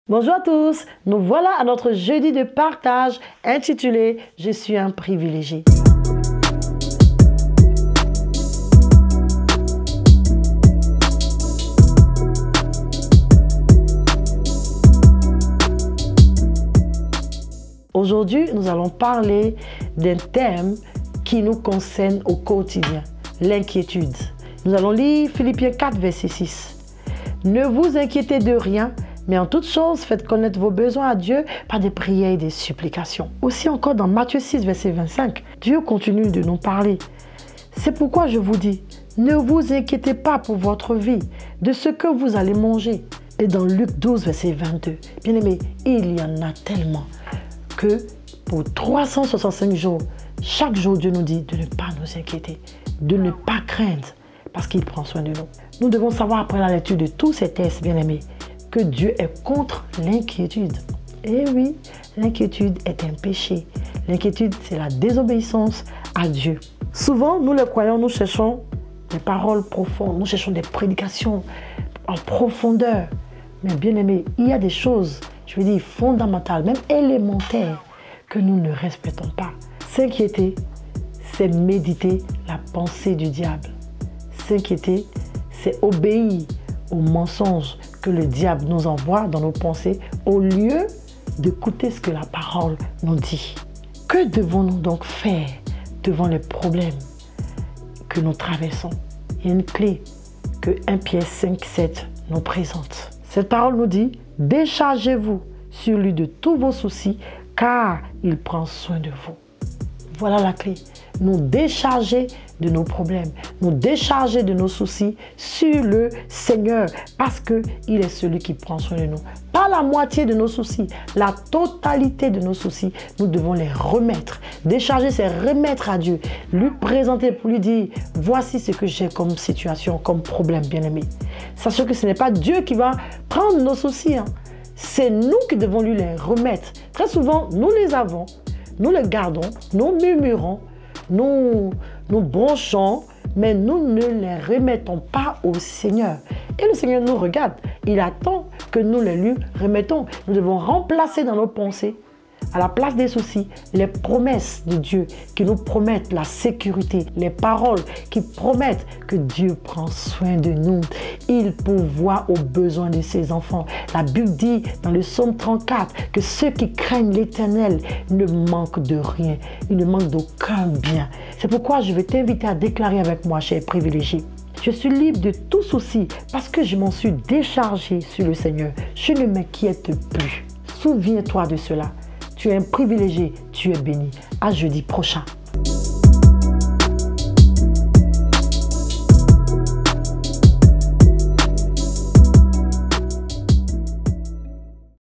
Bonjour à tous, nous voilà à notre jeudi de partage intitulé « Je suis un privilégié ». Aujourd'hui, nous allons parler d'un thème qui nous concerne au quotidien, l'inquiétude. Nous allons lire Philippiens 4, verset 6. « Ne vous inquiétez de rien, mais en toute chose, faites connaître vos besoins à Dieu par des prières et des supplications. » Aussi encore dans Matthieu 6, verset 25, Dieu continue de nous parler. C'est pourquoi je vous dis, ne vous inquiétez pas pour votre vie, de ce que vous allez manger. Et dans Luc 12, verset 22, bien aimé, il y en a tellement que pour 365 jours, chaque jour, Dieu nous dit de ne pas nous inquiéter, de ne pas craindre, parce qu'il prend soin de nous. Nous devons savoir après la lecture de tous ces textes, bien aimés, que Dieu est contre l'inquiétude. Et oui, l'inquiétude est un péché. L'inquiétude, c'est la désobéissance à Dieu. Souvent, nous les croyants, nous cherchons des paroles profondes, nous cherchons des prédications en profondeur. Mais bien aimé, il y a des choses, je veux dire, fondamentales, même élémentaires, que nous ne respectons pas. S'inquiéter, c'est méditer la pensée du diable. S'inquiéter, c'est obéir aux mensonges que le diable nous envoie dans nos pensées au lieu d'écouter ce que la parole nous dit. Que devons-nous donc faire devant les problèmes que nous traversons? Il y a une clé que 1 Pierre 5, 7 nous présente. Cette parole nous dit « Déchargez-vous sur lui de tous vos soucis, car il prend soin de vous. » Voilà la clé. Nous décharger de nos problèmes, nous décharger de nos soucis sur le Seigneur parce qu'il est celui qui prend soin de nous. Pas la moitié de nos soucis, la totalité de nos soucis, nous devons les remettre. Décharger, c'est remettre à Dieu, lui présenter pour lui dire « Voici ce que j'ai comme situation, comme problème, bien-aimé. » Sachez que ce n'est pas Dieu qui va prendre nos soucis, hein. C'est nous qui devons lui les remettre. Très souvent, nous les avons. Nous les gardons, nous murmurons, nous bronchons, mais nous ne les remettons pas au Seigneur. Et le Seigneur nous regarde. Il attend que nous les lui remettons. Nous devons remplacer dans nos pensées, à la place des soucis, les promesses de Dieu qui nous promettent la sécurité, les paroles qui promettent que Dieu prend soin de nous. Il pourvoit aux besoins de ses enfants. La Bible dit dans le psaume 34 que ceux qui craignent l'Éternel ne manquent de rien. Ils ne manquent d'aucun bien. C'est pourquoi je vais t'inviter à déclarer avec moi, cher privilégié. Je suis libre de tout souci parce que je m'en suis déchargé sur le Seigneur. Je ne m'inquiète plus. Souviens-toi de cela. Tu es un privilégié, tu es béni. À jeudi prochain.